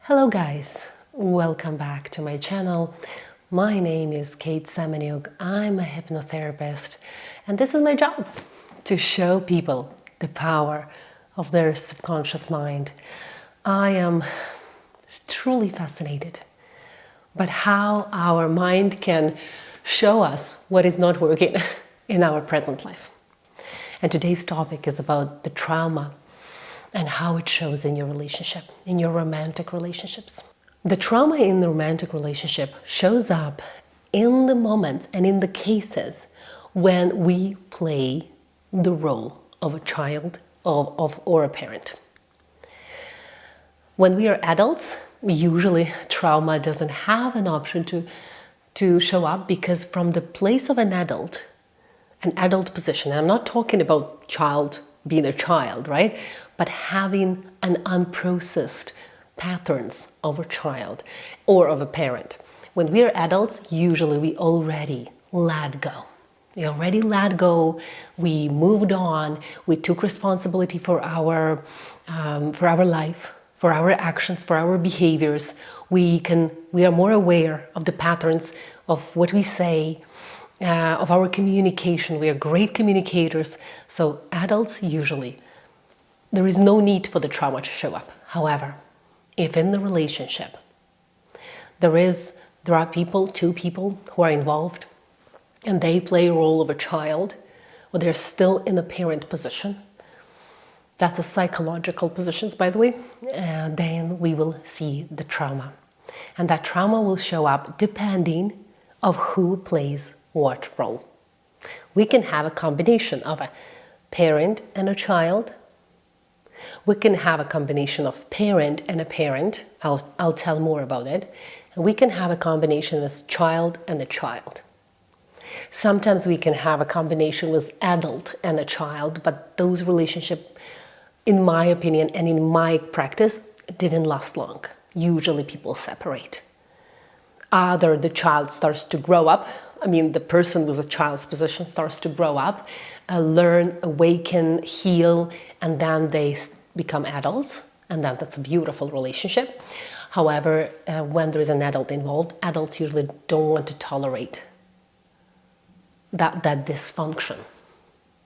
Hello guys, welcome back to my channel. My name is Semeniuk. I'm a hypnotherapist and this is my job, to show people the power of their subconscious mind. I am truly fascinated by how our mind can show us what is not working in our present life. And today's topic is about the trauma and how it shows in your relationship, in your romantic relationships. The trauma in the romantic relationship shows up in the moments and in the cases when we play the role of a child or a parent. When we are adults, usually trauma doesn't have an option to show up, because from the place of an adult position, and I'm not talking about child being a child, right? But having an unprocessed patterns of a child or of a parent. When we are adults, usually we already let go. We already let go. We moved on. We took responsibility for our life, for our actions, for our behaviors. We are more aware of the patterns of what we say, of our communication. We are great communicators. So adults usually, there is no need for the trauma to show up. However, if in the relationship there are two people who are involved and they play a role of a child, or they're still in a parent position, that's a psychological position, by the way, then we will see the trauma. And that trauma will show up depending of who plays what role. We can have a combination of a parent and a child. We can have a combination of parent and a parent. I'll tell more about it. And we can have a combination of child and a child. Sometimes we can have a combination with adult and a child, but those relationships, in my opinion and in my practice, didn't last long. Usually people separate. Either the child starts to grow up, the person with a child's position starts to grow up, learn, awaken, heal, and then they become adults, and then that's a beautiful relationship. However, when there is an adult involved, adults usually don't want to tolerate that dysfunction.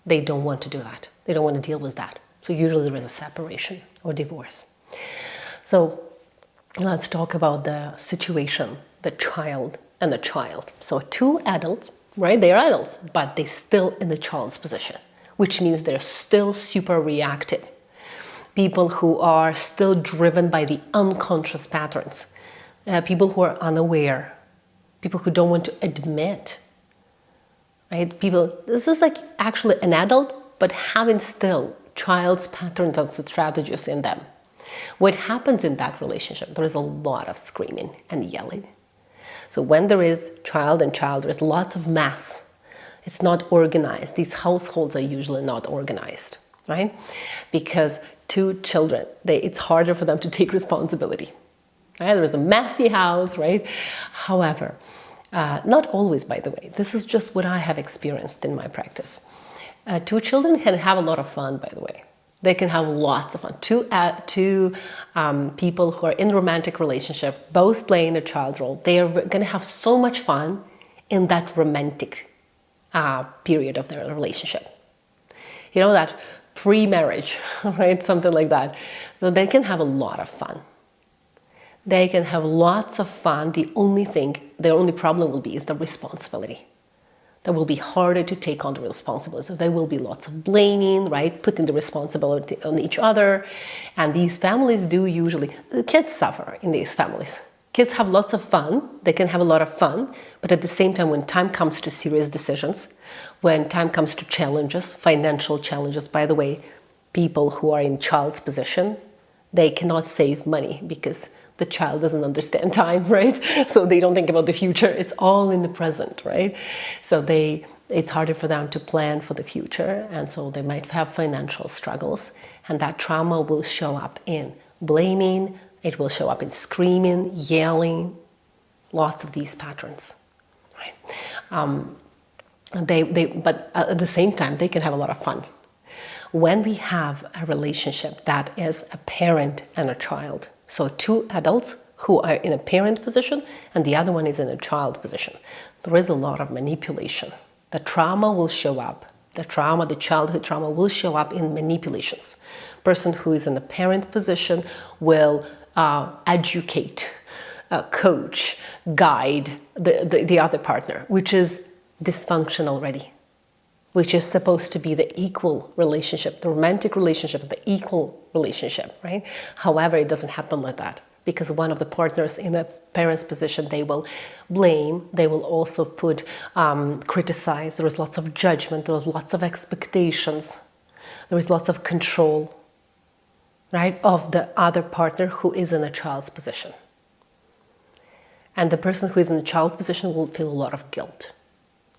They don't want to do that. They don't want to deal with that. So usually there is a separation or divorce. So let's talk about the situation, the child and the child. So two adults, right? They're adults, but they're still in the child's position, which means they're still super reactive. People who are still driven by the unconscious patterns. People who are unaware. People who don't want to admit, right? This is like actually an adult, but having still child's patterns and strategies in them. What happens in that relationship? There is a lot of screaming and yelling. So when there is child and child, there is lots of mess. It's not organized. These households are usually not organized, right? Because two children, it's harder for them to take responsibility. Right? There is a messy house, right? However, not always, by the way. This is just what I have experienced in my practice. Two children can have a lot of fun, by the way. They can have lots of fun. Two people who are in a romantic relationship, both playing a child's role, they are going to have so much fun in that romantic period of their relationship. You know, that pre-marriage, right? Something like that. So they can have a lot of fun. They can have lots of fun. The only problem will be is the responsibility. That will be harder to take on the responsibility. So there will be lots of blaming, right? Putting the responsibility on each other. And these families the kids suffer in these families. Kids have lots of fun. They can have a lot of fun. But at the same time, when time comes to serious decisions, when time comes to challenges, financial challenges, by the way, people who are in child's position, they cannot save money because the child doesn't understand time, right? So they don't think about the future. It's all in the present, right? So it's harder for them to plan for the future. And so they might have financial struggles. And that trauma will show up in blaming. It will show up in screaming, yelling, lots of these patterns, right? But at the same time, they can have a lot of fun. When we have a relationship that is a parent and a child, So two adults who are in a parent position and the other one is in a child position. There is a lot of manipulation. The trauma will show up. The childhood trauma will show up in manipulations. Person who is in the parent position will educate, coach, guide the other partner, which is dysfunctional already, which is supposed to be the equal relationship. The romantic relationship is the equal relationship, right? However, it doesn't happen like that, because one of the partners in the parent's position, they will blame, they will also criticize. There is lots of judgment, there is lots of expectations, there is lots of control, right, of the other partner who is in a child's position. And the person who is in the child position will feel a lot of guilt.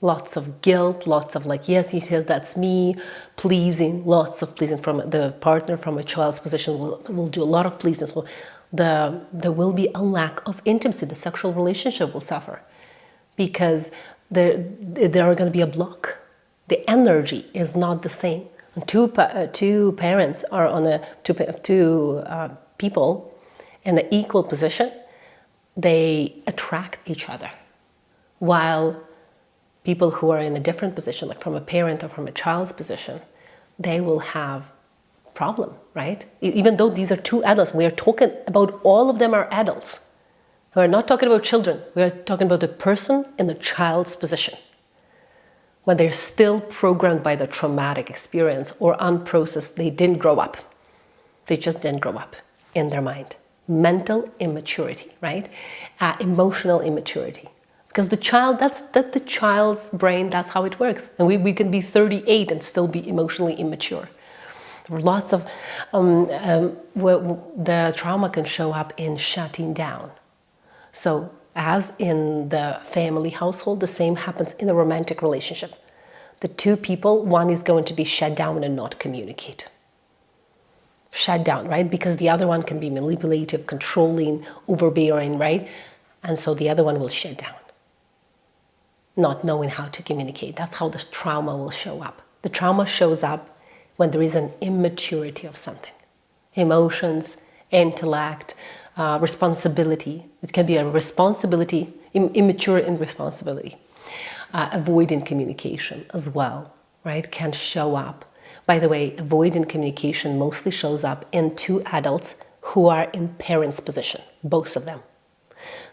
Lots of guilt, lots of like, yes, that's me, pleasing, lots of pleasing. From the partner from a child's position will do a lot of pleasing. So there will be a lack of intimacy. The sexual relationship will suffer because there are going to be a block. The energy is not the same. Two parents are on two people in an equal position. They attract each other, while people who are in a different position, like from a parent or from a child's position, they will have problem, right? Even though these are two adults, we are talking about all of them are adults. We are not talking about children. We are talking about the person in the child's position, when they're still programmed by the traumatic experience or unprocessed. They didn't grow up. They just didn't grow up in their mind. Mental immaturity, right? Emotional immaturity. Because the child, that's the child's brain, that's how it works. And we can be 38 and still be emotionally immature. There are lots of, the trauma can show up in shutting down. So as in the family household, the same happens in a romantic relationship. The two people, one is going to be shut down and not communicate. Shut down, right? Because the other one can be manipulative, controlling, overbearing, right? And so the other one will shut down, not knowing how to communicate. That's how the trauma will show up. The trauma shows up when there is an immaturity of something. Emotions, intellect, responsibility. It can be a responsibility, immature in responsibility. Avoiding communication as well, right? Can show up. By the way, avoiding communication mostly shows up in two adults who are in parent's position, both of them.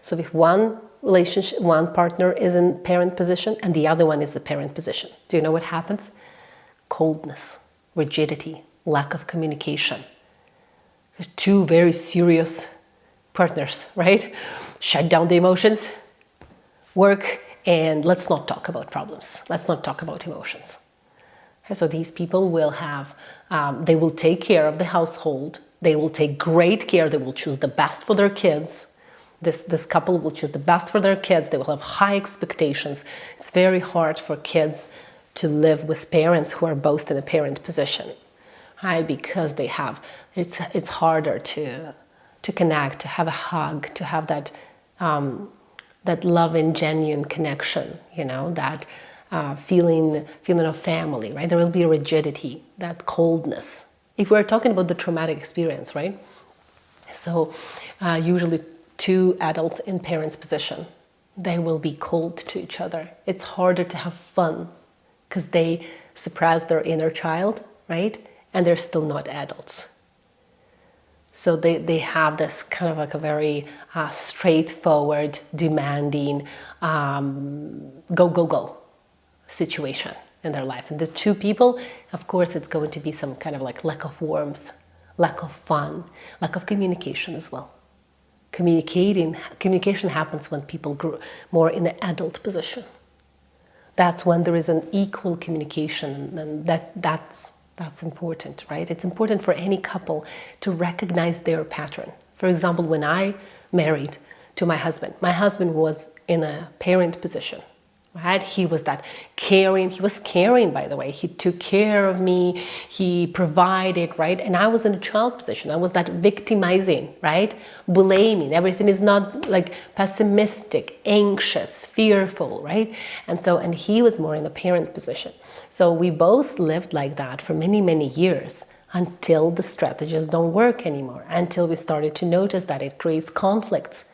So if one partner is in parent position and the other one is the parent position, do you know what happens? Coldness, rigidity, lack of communication. There's two very serious partners, right? Shut down the emotions, work, and let's not talk about problems. Let's not talk about emotions. Okay, so these people will have, they will take care of the household. They will take great care. They will choose the best for their kids. This couple will choose the best for their kids. They will have high expectations. It's very hard for kids to live with parents who are both in a parent position, right? Because they have, it's harder to connect, to have a hug, to have that that love and genuine connection, you know, that feeling of family, right? There will be rigidity, that coldness. If we're talking about the traumatic experience, right? So usually two adults in parents' position, they will be cold to each other. It's harder to have fun because they suppress their inner child, right? And they're still not adults. So they have this kind of like a very straightforward, demanding, go situation in their life. And the two people, of course, it's going to be some kind of like lack of warmth, lack of fun, lack of communication as well. Communication happens when people grow more in the adult position. That's when there is an equal communication, and that's important, right? It's important for any couple to recognize their pattern. For example, when I married to my husband was in a parent position, right? He was that caring, by the way. He took care of me, he provided, right? And I was in a child position. I was that victimizing, right? Blaming, everything is not like pessimistic, anxious, fearful, right? And he was more in the parent position. So we both lived like that for many, many years until the strategies don't work anymore, until we started to notice that it creates conflicts,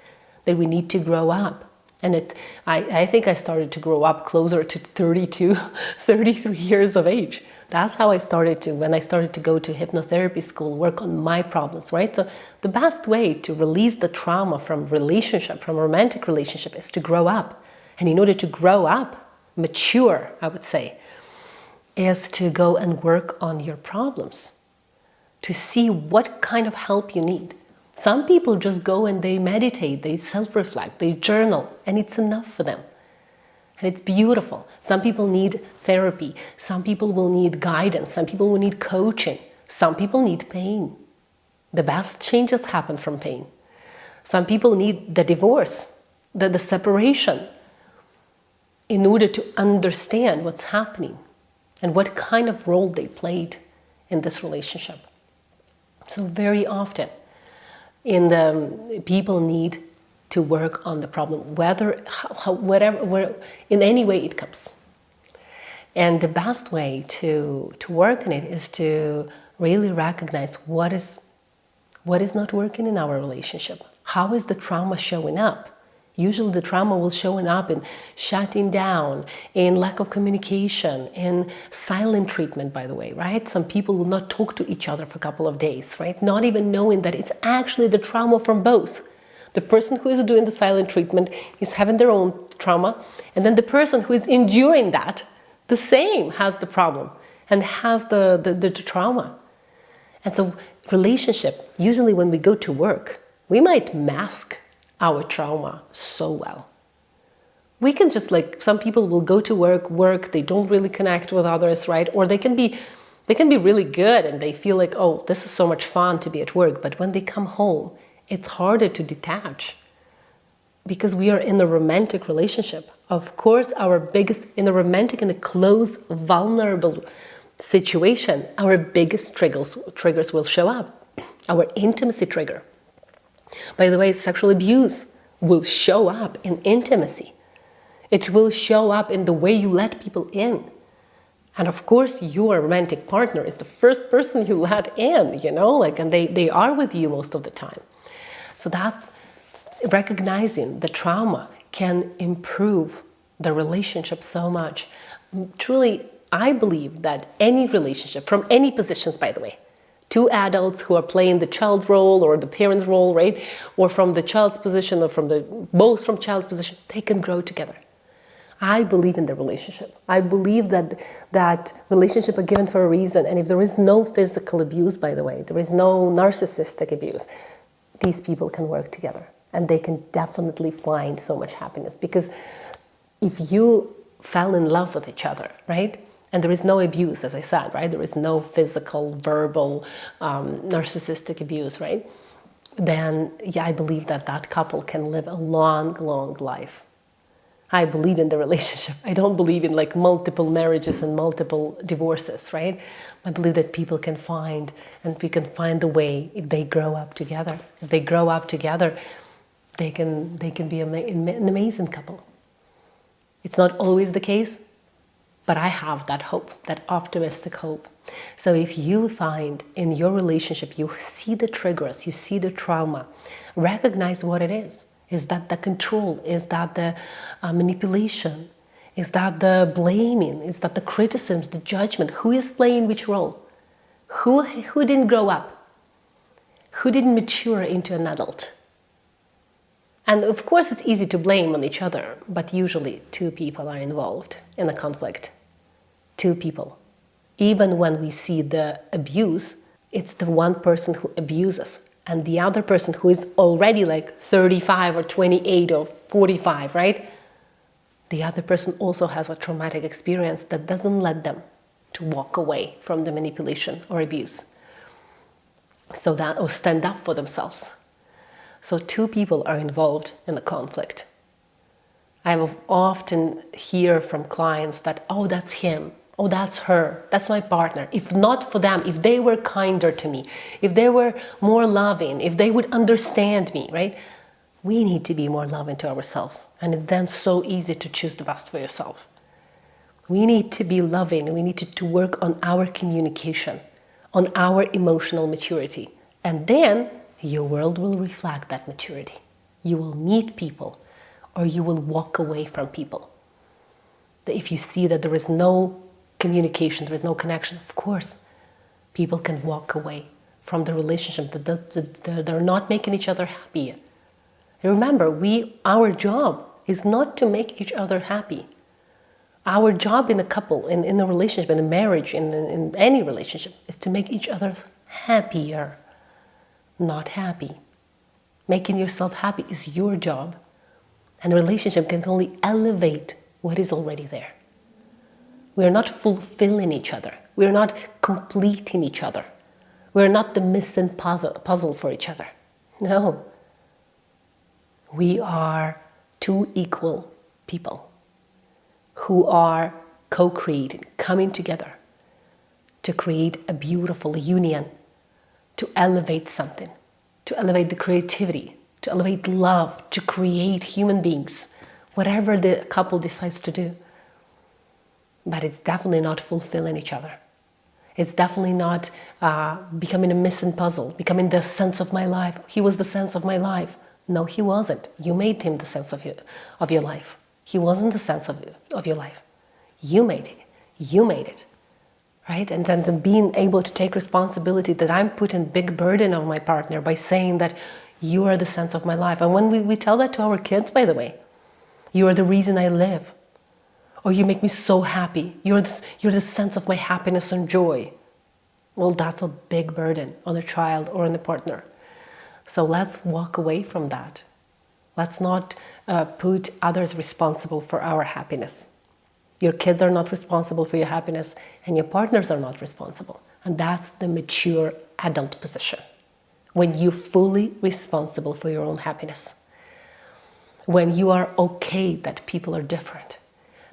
that we need to grow up. And I think I started to grow up closer to 32, 33 years of age. That's how I started to, when I started to go to hypnotherapy school, work on my problems, right? So the best way to release the trauma from relationship, from a romantic relationship, is to grow up. And in order to grow up, mature, I would say, is to go and work on your problems, to see what kind of help you need. Some people just go and they meditate, they self-reflect, they journal, and it's enough for them. And it's beautiful. Some people need therapy. Some people will need guidance. Some people will need coaching. Some people need pain. The best changes happen from pain. Some people need the divorce, the separation, in order to understand what's happening and what kind of role they played in this relationship. So very often, people need to work on the problem, whatever, in any way it comes. And the best way to work on it is to really recognize what is not working in our relationship. How is the trauma showing up? Usually the trauma will show up in shutting down, in lack of communication, in silent treatment, by the way, right? Some people will not talk to each other for a couple of days, right? Not even knowing that it's actually the trauma from both. The person who is doing the silent treatment is having their own trauma, and then the person who is enduring that, the same, has the problem and has the trauma. And so relationship, usually when we go to work, we might mask our trauma so well. We can just, like, some people will go to work, they don't really connect with others, right? Or they can be really good and they feel like, oh, this is so much fun to be at work. But when they come home, it's harder to detach because we are in a romantic relationship. Of course, in a romantic and a close, vulnerable situation, our biggest triggers will show up. Our intimacy trigger. By the way, sexual abuse will show up in intimacy. It will show up in the way you let people in. And of course, your romantic partner is the first person you let in, and they are with you most of the time. So that's recognizing the trauma can improve the relationship so much. Truly, I believe that any relationship, from any positions, by the way, two adults who are playing the child's role or the parent's role, right? Or from the child's position or both from child's position, they can grow together. I believe in the relationship. I believe that relationships are given for a reason. And if there is no physical abuse, by the way, there is no narcissistic abuse, these people can work together. And they can definitely find so much happiness. Because if you fell in love with each other, right? And there is no abuse, as I said, right? There is no physical, verbal, narcissistic abuse, right? Then, I believe that couple can live a long, long life. I believe in the relationship. I don't believe in like multiple marriages and multiple divorces, right? I believe that people can find, and we can find the way if they grow up together. If they grow up together, they can be an amazing couple. It's not always the case, but I have that hope, that optimistic hope. So if you find in your relationship, you see the triggers, you see the trauma, recognize what it is. Is that the control? Is that the manipulation? Is that the blaming? Is that the criticisms, the judgment? Who is playing which role? Who didn't grow up? Who didn't mature into an adult? And of course, it's easy to blame on each other, but usually two people are involved in a conflict. Two people. Even when we see the abuse, it's the one person who abuses. And the other person who is already like 35 or 28 or 45, right? The other person also has a traumatic experience that doesn't let them to walk away from the manipulation or abuse. Or stand up for themselves. So two people are involved in the conflict. I will often hear from clients that, oh, that's him. Oh, that's her, that's my partner. If not for them, if they were kinder to me, if they were more loving, if they would understand me, right? We need to be more loving to ourselves. And it's then so easy to choose the best for yourself. We need to be loving. We need to work on our communication, on our emotional maturity. And then your world will reflect that maturity. You will meet people or you will walk away from people. If you see that there is no communication, there is no connection, of course, people can walk away from the relationship that they're not making each other happy. And remember, our job is not to make each other happy. Our job in a couple, in a relationship, in a marriage, in any relationship, is to make each other happier, not happy. Making yourself happy is your job. And a relationship can only elevate what is already there. We are not fulfilling each other. We are not completing each other. We are not the missing puzzle for each other. No. We are two equal people who are co-creating, coming together to create a beautiful union, to elevate something, to elevate the creativity, to elevate love, to create human beings, whatever the couple decides to do. But it's definitely not fulfilling each other. It's definitely not becoming a missing puzzle, becoming the sense of my life. He was the sense of my life. No, he wasn't. You made him the sense of your life. He wasn't the sense of your life. You made it. You made it. Right? And then being able to take responsibility that I'm putting big burden on my partner by saying that you are the sense of my life. And when we tell that to our kids, by the way, you are the reason I live. Or you make me so happy. You're the sense of my happiness and joy. Well, that's a big burden on a child or on a partner. So let's walk away from that. Let's not put others responsible for our happiness. Your kids are not responsible for your happiness, and your partners are not responsible. And that's the mature adult position. When you're fully responsible for your own happiness. When you are okay that people are different.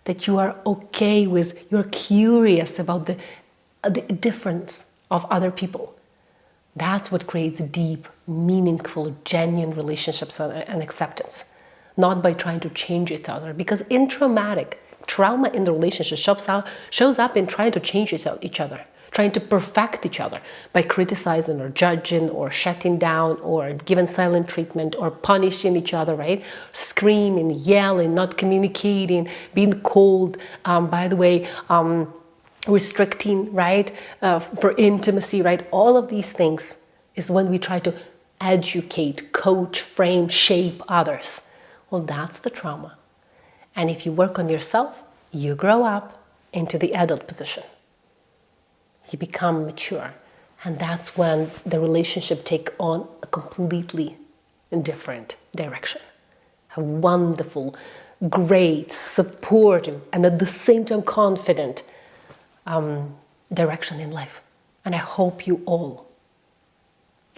That you are okay with, you're curious about the difference of other people. That's what creates deep, meaningful, genuine relationships and acceptance. Not by trying to change each other. Because in trauma in the relationship shows up in trying to change each other. Trying to perfect each other by criticizing or judging or shutting down or giving silent treatment or punishing each other, right? Screaming, yelling, not communicating, being cold, by the way, restricting, right? For intimacy, right? All of these things is when we try to educate, coach, frame, shape others. Well, that's the trauma. And if you work on yourself, you grow up into the adult position. You become mature. And that's when the relationship takes on a completely different direction. A wonderful, great, supportive, and at the same time confident direction in life. And I hope you all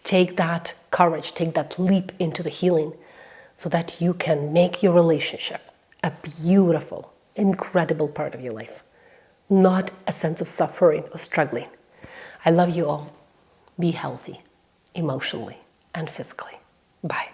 take that courage, take that leap into the healing so that you can make your relationship a beautiful, incredible part of your life. Not a sense of suffering or struggling. I love you all. Be healthy, emotionally and physically. Bye.